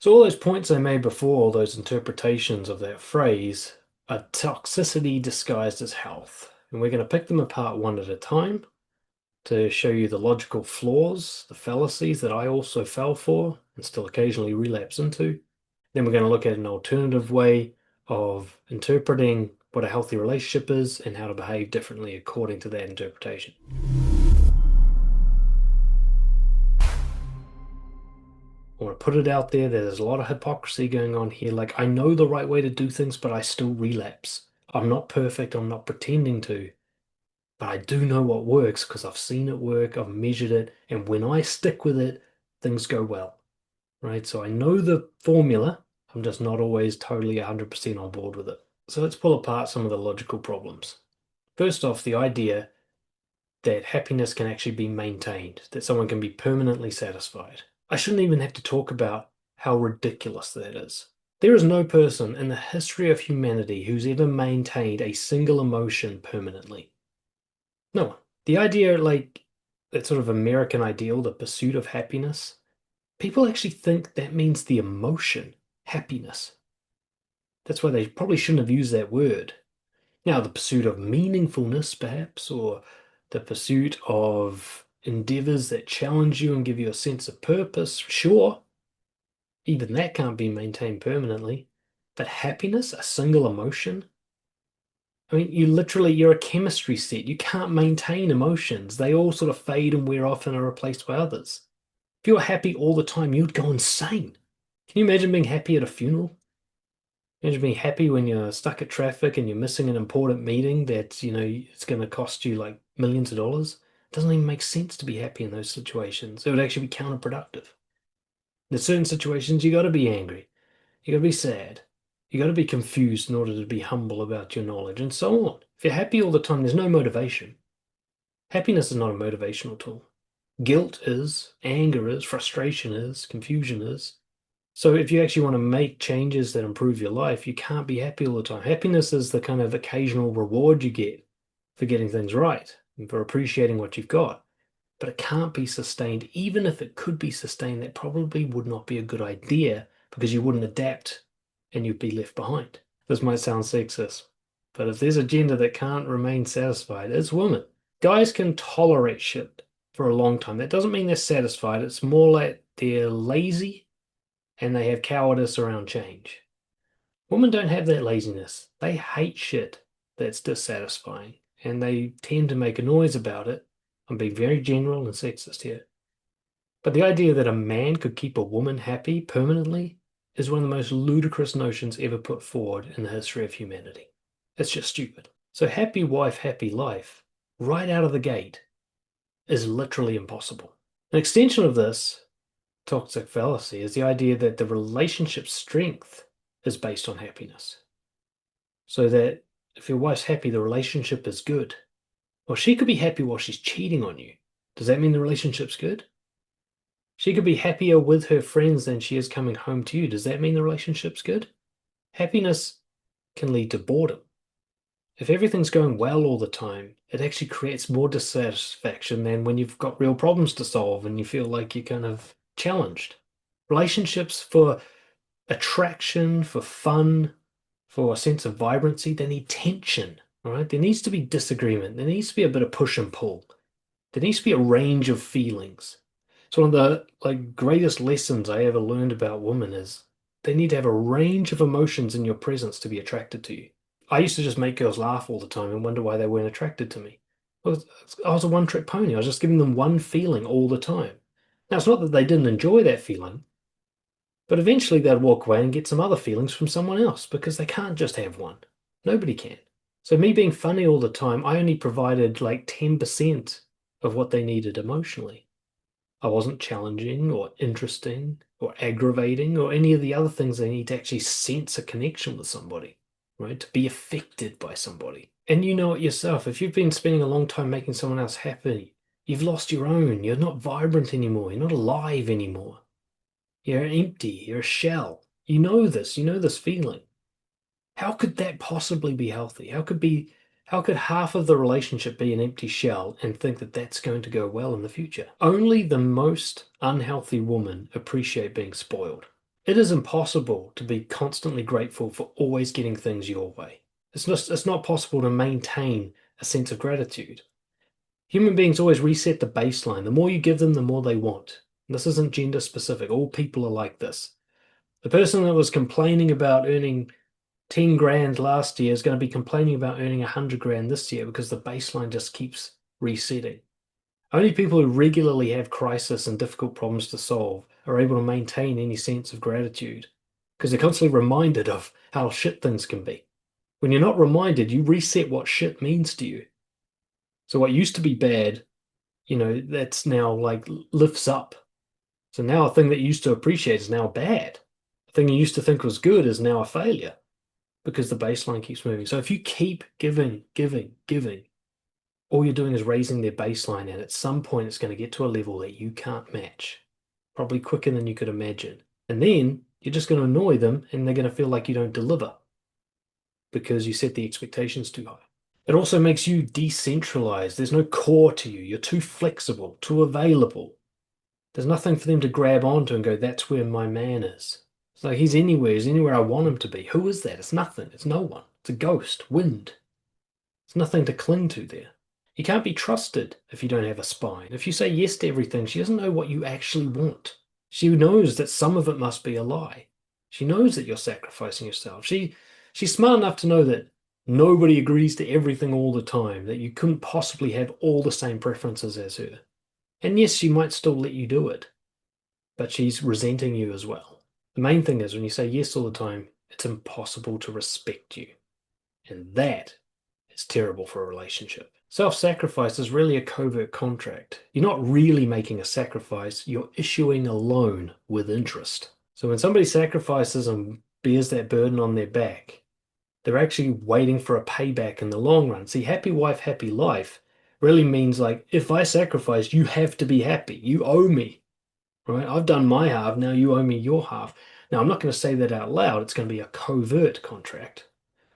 So all those points I made before, all those interpretations of that phrase, are toxicity disguised as health. And we're going to pick them apart one at a time to show you the logical flaws, the fallacies that I also fell for and still occasionally relapse into. Then we're going to look at an alternative way of interpreting what a healthy relationship is and how to behave differently according to that interpretation. I want to put it out there that there's a lot of hypocrisy going on here. Like, I know the right way to do things, but I still relapse. I'm not perfect. I'm not pretending to, but I do know what works because I've seen it work. I've measured it. And when I stick with it, things go well, right? So I know the formula. I'm just not always totally 100% on board with it. So let's pull apart some of the logical problems. First off, the idea that happiness can actually be maintained, that someone can be permanently satisfied. I shouldn't even have to talk about how ridiculous that is. There is no person in the history of humanity who's ever maintained a single emotion permanently. No one. The idea, like that sort of American ideal, the pursuit of happiness, people actually think that means the emotion, happiness. That's why they probably shouldn't have used that word. Now, the pursuit of meaningfulness, perhaps, or the pursuit of endeavors that challenge you and give you a sense of purpose, sure, even that can't be maintained permanently. But happiness, a single emotion, I mean, you're a chemistry set. You can't maintain emotions. They all sort of fade and wear off and are replaced by others. If you were happy all the time, you'd go insane. Can you imagine being happy at a funeral? Imagine being happy when you're stuck at traffic and you're missing an important meeting that, it's going to cost you like millions of dollars. It doesn't even make sense to be happy in those situations. It would actually be counterproductive. In certain situations, you got to be angry. You got to be sad. You got to be confused in order to be humble about your knowledge and so on. If you're happy all the time, there's no motivation. Happiness is not a motivational tool. Guilt is, anger is, frustration is, confusion is. So if you actually want to make changes that improve your life, you can't be happy all the time. Happiness is the kind of occasional reward you get for getting things right and for appreciating what you've got. But it can't be sustained. Even if it could be sustained, that probably would not be a good idea because you wouldn't adapt and you'd be left behind. This might sound sexist, but if there's a gender that can't remain satisfied, it's women. Guys can tolerate shit for a long time. That doesn't mean they're satisfied. It's more like they're lazy and they have cowardice around change. Women don't have that laziness. They hate shit that's dissatisfying, and they tend to make a noise about it. I'm being very general and sexist here. But the idea that a man could keep a woman happy permanently is one of the most ludicrous notions ever put forward in the history of humanity. It's just stupid. So happy wife, happy life, right out of the gate, is literally impossible. An extension of this toxic fallacy is the idea that the relationship strength is based on happiness. So that if your wife's happy, the relationship is good. Well, she could be happy while she's cheating on you. Does that mean the relationship's good? She could be happier with her friends than she is coming home to you. Does that mean the relationship's good? Happiness can lead to boredom. If everything's going well all the time, it actually creates more dissatisfaction than when you've got real problems to solve and you feel like you're kind of challenged. Relationships for attraction, for fun, for a sense of vibrancy, they need tension, all right? There needs to be disagreement. There needs to be a bit of push and pull. There needs to be a range of feelings. So one of the greatest lessons I ever learned about women is they need to have a range of emotions in your presence to be attracted to you. I used to just make girls laugh all the time and wonder why they weren't attracted to me. I was a one-trick pony. I was just giving them one feeling all the time. Now, it's not that they didn't enjoy that feeling, but eventually they'd walk away and get some other feelings from someone else because they can't just have one. Nobody can. So me being funny all the time, I only provided like 10% of what they needed emotionally. I wasn't challenging or interesting or aggravating or any of the other things they need to actually sense a connection with somebody, right? To be affected by somebody. And you know it yourself. If you've been spending a long time making someone else happy, you've lost your own. You're not vibrant anymore. You're not alive anymore. You're empty. You're a shell. You know this. You know this feeling. How could that possibly be healthy? How could half of the relationship be an empty shell and think that that's going to go well in the future? Only the most unhealthy women appreciate being spoiled. It is impossible to be constantly grateful for always getting things your way. It's not possible to maintain a sense of gratitude. Human beings always reset the baseline. The more you give them, the more they want. This isn't gender specific. All people are like this. The person that was complaining about earning 10 grand last year is going to be complaining about earning 100 grand this year because the baseline just keeps resetting. Only people who regularly have crisis and difficult problems to solve are able to maintain any sense of gratitude because they're constantly reminded of how shit things can be. When you're not reminded, you reset what shit means to you. So what used to be bad, that's now like lifts up. So now a thing that you used to appreciate is now bad. A thing you used to think was good is now a failure because the baseline keeps moving. So if you keep giving, giving, giving, all you're doing is raising their baseline, and at some point it's going to get to a level that you can't match, probably quicker than you could imagine. And then you're just going to annoy them, and they're going to feel like you don't deliver because you set the expectations too high. It also makes you decentralized. There's no core to you. You're too flexible, too available. There's nothing for them to grab onto and go, that's where my man is. It's like he's anywhere I want him to be. Who is that? It's nothing. It's no one. It's a ghost, wind. There's nothing to cling to there. You can't be trusted if you don't have a spine. If you say yes to everything, she doesn't know what you actually want. She knows that some of it must be a lie. She knows that you're sacrificing yourself. She's smart enough to know that nobody agrees to everything all the time, that you couldn't possibly have all the same preferences as her. And yes, she might still let you do it, but she's resenting you as well. The main thing is when you say yes all the time, it's impossible to respect you. And that is terrible for a relationship. Self-sacrifice is really a covert contract. You're not really making a sacrifice, you're issuing a loan with interest. So when somebody sacrifices and bears that burden on their back, they're actually waiting for a payback in the long run. See, happy wife, happy life really means like, if I sacrifice, you have to be happy. You owe me, right? I've done my half, now you owe me your half. Now, I'm not going to say that out loud. It's going to be a covert contract.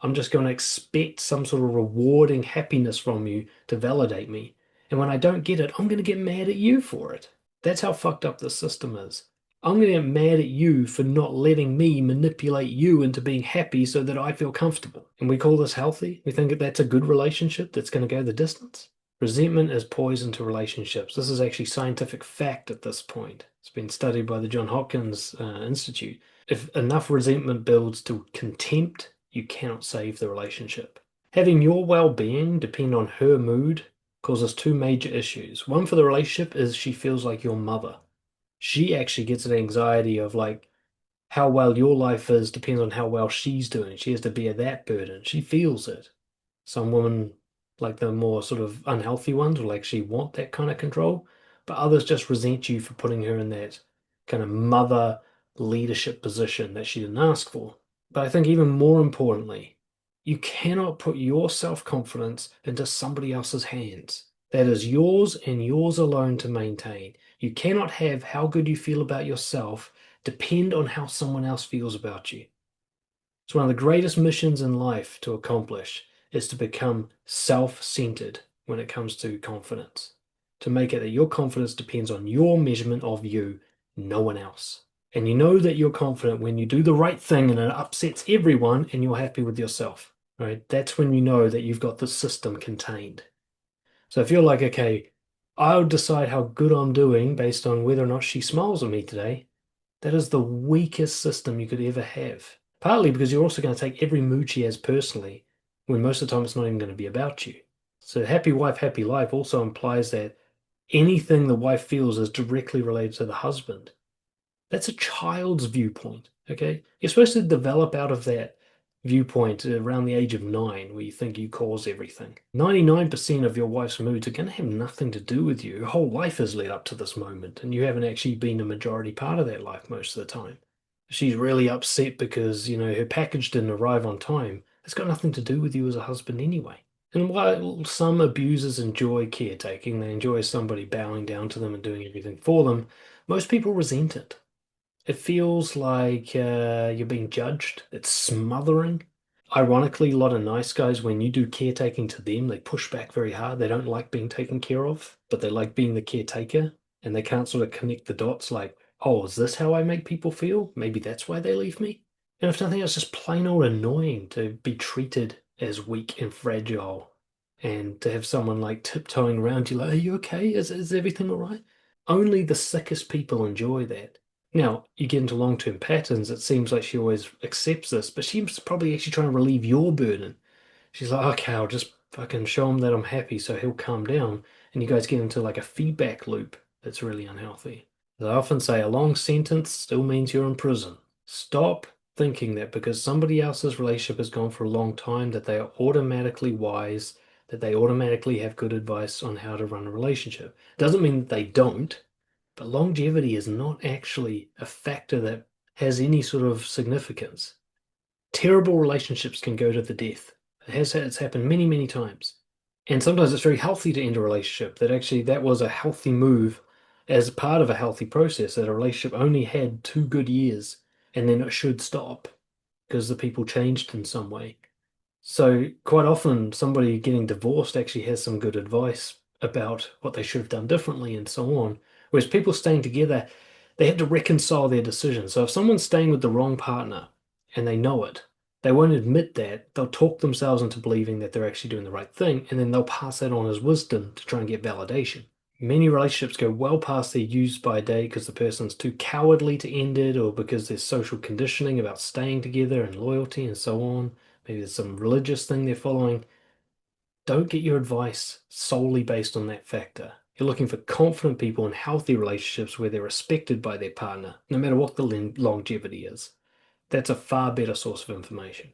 I'm just going to expect some sort of rewarding happiness from you to validate me. And when I don't get it, I'm going to get mad at you for it. That's how fucked up the system is. I'm going to get mad at you for not letting me manipulate you into being happy so that I feel comfortable. And we call this healthy. We think that that's a good relationship that's going to go the distance. Resentment is poison to relationships. This is actually scientific fact at this point. It's been studied by the John Hopkins Institute. If enough resentment builds to contempt, you cannot save the relationship. Having your well-being depend on her mood causes two major issues. One for the relationship is she feels like your mother. She actually gets an anxiety of like how well your life is depends on how well she's doing. She has to bear that burden. She feels it. Some women, like the more sort of unhealthy ones, will actually want that kind of control, but others just resent you for putting her in that kind of mother leadership position that she didn't ask for. But I think even more importantly, you cannot put your self-confidence into somebody else's hands. That is yours and yours alone to maintain. You cannot have how good you feel about yourself depend on how someone else feels about you. It's one of the greatest missions in life to accomplish is to become self-centered when it comes to confidence. To make it that your confidence depends on your measurement of you, no one else. And you know that you're confident when you do the right thing and it upsets everyone and you're happy with yourself, right? That's when you know that you've got the system contained. So if you're like, okay, I'll decide how good I'm doing based on whether or not she smiles at me today, that is the weakest system you could ever have. Partly because you're also going to take every mood she has personally, when most of the time it's not even going to be about you. So happy wife, happy life also implies that anything the wife feels is directly related to the husband. That's a child's viewpoint, okay? You're supposed to develop out of that viewpoint around the age of 9, where you think you cause everything. 99% of your wife's moods are going to have nothing to do with you. Her whole life has led up to this moment, and you haven't actually been a majority part of that life most of the time. She's really upset because, her package didn't arrive on time. It's got nothing to do with you as a husband anyway. And while some abusers enjoy caretaking, they enjoy somebody bowing down to them and doing everything for them, most people resent it. It feels like you're being judged. It's smothering. Ironically, a lot of nice guys, when you do caretaking to them, they push back very hard. They don't like being taken care of, but they like being the caretaker, and they can't sort of connect the dots like, oh, is this how I make people feel? Maybe that's why they leave me. And if nothing else, just plain old annoying to be treated as weak and fragile and to have someone like tiptoeing around you like, are you okay? Is everything all right? Only the sickest people enjoy that. Now, you get into long-term patterns, it seems like she always accepts this, but she's probably actually trying to relieve your burden. She's like, okay, I'll just fucking show him that I'm happy so he'll calm down. And you guys get into like a feedback loop that's really unhealthy. As I often say, a long sentence still means you're in prison. Stop thinking that because somebody else's relationship has gone for a long time that they are automatically wise, that they automatically have good advice on how to run a relationship. Doesn't mean that they don't, but longevity is not actually a factor that has any sort of significance. Terrible relationships can go to the death. It's happened many, many times. And sometimes it's very healthy to end a relationship, that actually that was a healthy move as part of a healthy process, that a relationship only had 2 good years and then it should stop because the people changed in some way. So quite often somebody getting divorced actually has some good advice about what they should have done differently and so on. Whereas people staying together, they have to reconcile their decisions. So if someone's staying with the wrong partner and they know it, they won't admit that. They'll talk themselves into believing that they're actually doing the right thing, and then they'll pass that on as wisdom to try and get validation. Many relationships go well past their use by date because the person's too cowardly to end it, or because there's social conditioning about staying together and loyalty and so on. Maybe there's some religious thing they're following. Don't get your advice solely based on that factor. You're looking for confident people in healthy relationships where they're respected by their partner, no matter what the longevity is. That's a far better source of information.